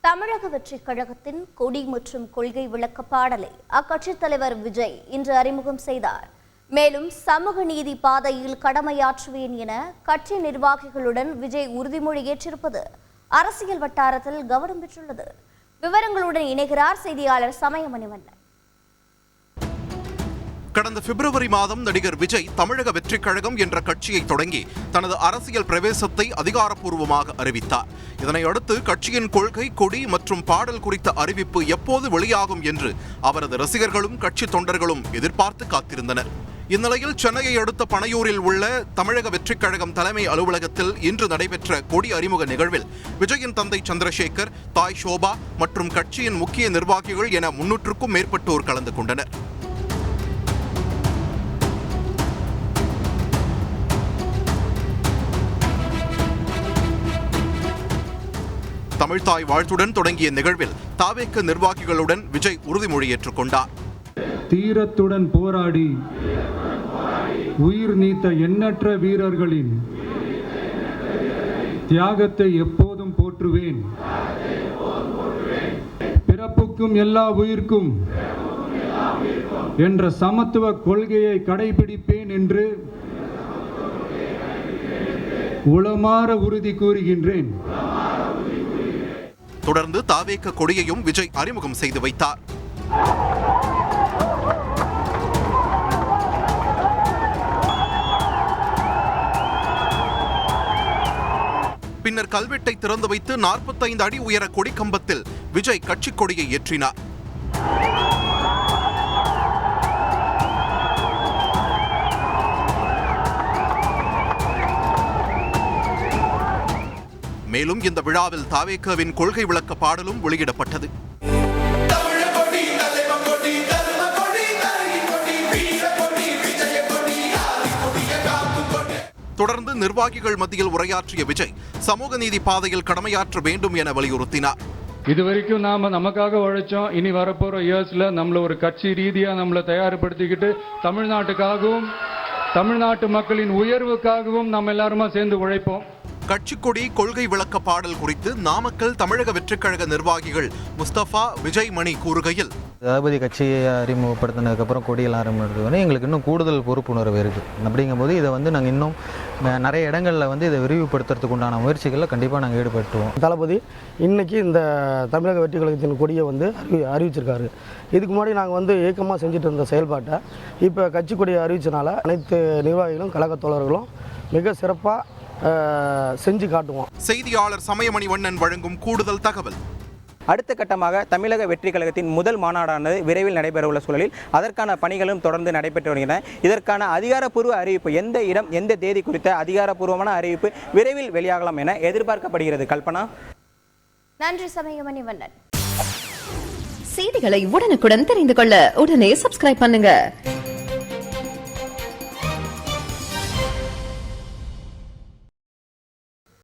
தமிழக வெற்றிக் கழகத்தின் கொடி மற்றும் கொள்கை விளக்க பாடலை அக்கட்சித் தலைவர் விஜய் இன்று அறிமுகம் செய்தார். மேலும் சமூக நீதி பாதையில் கடமையாற்றுவேன் என கட்சி நிர்வாகிகளுடன் விஜய் உறுதிமொழி ஏற்றிருப்பது அரசியல் வட்டாரத்தில் கவனம் பெற்றுள்ளது. விவரங்களுடன் இணைகிறார் செய்தியாளர் சமயமணிவண்ணன். கடந்த பிப்ரவரி மாதம் நடிகர் விஜய் தமிழக வெற்றிக் கழகம் என்ற கட்சியை தொடங்கி தனது அரசியல் பிரவேசத்தை அதிகாரப்பூர்வமாக அறிவித்தார். இதனையடுத்து கட்சியின் கொள்கை, கொடி மற்றும் பாடல் குறித்த அறிவிப்பு எப்போது வெளியாகும் என்று அவரது ரசிகர்களும் கட்சி தொண்டர்களும் எதிர்பார்த்து காத்திருந்தனர். இந்நிலையில் சென்னையை அடுத்த பனையூரில் உள்ள தமிழக வெற்றிக் கழகம் தலைமை அலுவலகத்தில் இன்று நடைபெற்ற கொடி அறிமுக நிகழ்வில் விஜயின் தந்தை சந்திரசேகர், தாய் ஷோபா மற்றும் கட்சியின் முக்கிய நிர்வாகிகள் என 300க்கும் மேற்பட்டோர் கலந்து கொண்டனர். தமிழ்தாய் வாழ்த்துடன் தொடங்கிய நிகழ்வில் தாவேக நிர்வாகிகளுடன் விஜய் உறுதிமொழி ஏற்றுக்கொண்டார். தீரத்துடன் போராடி உயிர் நீத்த எண்ணற்ற வீரர்களின் தியாகத்தை எப்போதும் போற்றுவேன். பிறப்புக்கும் எல்லா உயிர்க்கும் என்ற சமத்துவ கொள்கையை கடைபிடிப்பேன் என்று உளமாற உறுதி கூறுகின்றேன். தொடர்ந்து தாவேக கொடியையும் விஜய் அறிமுகம் செய்து வைத்தார். பின்னர் கல்வெட்டை திறந்து வைத்து 45 அடி உயர கொடி கம்பத்தில் விஜய் கட்சி கொடியை ஏற்றினார். மேலும் இந்த விழாவில் தாவேகவின் கொள்கை விளக்க பாடலும் வெளியிடப்பட்டது. தொடர்ந்து நிர்வாகிகள் மத்தியில் உரையாற்றிய விஜய் சமூக நீதி பாதையில் கடமையாற்ற வேண்டும் என வலியுறுத்தினார். இதுவரைக்கும் நாம நமக்காக உழைச்சோம். இனி வரப்போற இயர்ஸ்ல நம்மள ஒரு கட்சி ரீதியா நம்மளை தயார்படுத்திக்கிட்டு தமிழ்நாட்டுக்காகவும் தமிழ்நாட்டு மக்களின் உயர்வுக்காகவும் நம்ம எல்லாருமா சேர்ந்து உழைப்போம். கட்சி கொடி, கொள்கை விளக்க பாடல் குறித்து நாமக்கல் தமிழக வெற்றிக் கழக நிர்வாகிகள் முஸ்தபா, விஜய் மணி கூறுகையில், தளபதி கட்சியை அறிமுகப்படுத்தினதுக்கப்புறம் கொடியெல்லாம் அறிமுகப்படுத்துவது எங்களுக்கு இன்னும் கூடுதல் பொறுப்புணர்வு இருக்குது. அப்படிங்கும்போது இதை நாங்கள் இன்னும் நிறைய இடங்களில் இதை விரிவுபடுத்துறதுக்கு உண்டான முயற்சிகளில் கண்டிப்பாக நாங்கள் ஈடுபட்டுவோம். தளபதி இன்னைக்கு இந்த தமிழக வெற்றிக் கழகத்தின் கொடியை அறிவிச்சிருக்காரு. இதுக்கு முன்னாடி நாங்கள் இயக்கமாக செஞ்சுட்டு இருந்த செயல்பாட்டை இப்போ கட்சி கொடியை அறிவிச்சனால அனைத்து நிர்வாகிகளும் கழக தோழர்களும் மிக சிறப்பாக செஞ்சு காட்டுவோம். செய்தியாளர் சமயமணிவண்ணன் வழங்கும் கூடுதல் தகவல். அடுத்த கட்டமாக தமிழக வெற்றிக் கழகத்தின் முதல் மாநாடானது விரைவில் நடைபெறவுள்ள சூழலில் அதற்கான பணிகளும் தொடர்ந்து நடைபெற்று வருகின்றன. இதற்கான அதிகாரப்பூர்வ அறிவிப்பு எந்த இடம், எந்த தேதி குறித்த அதிகாரப்பூர்வமான அறிவிப்பு விரைவில் வெளியாகலாம் என எதிர்பார்க்கப்படுகிறது. கல்பனா, நன்றி சமயமணிவண்ணன். செய்திகளை உடனுக்குடன் தெரிந்து கொள்ள உடனே சப்ஸ்கிரைப் பண்ணுங்க.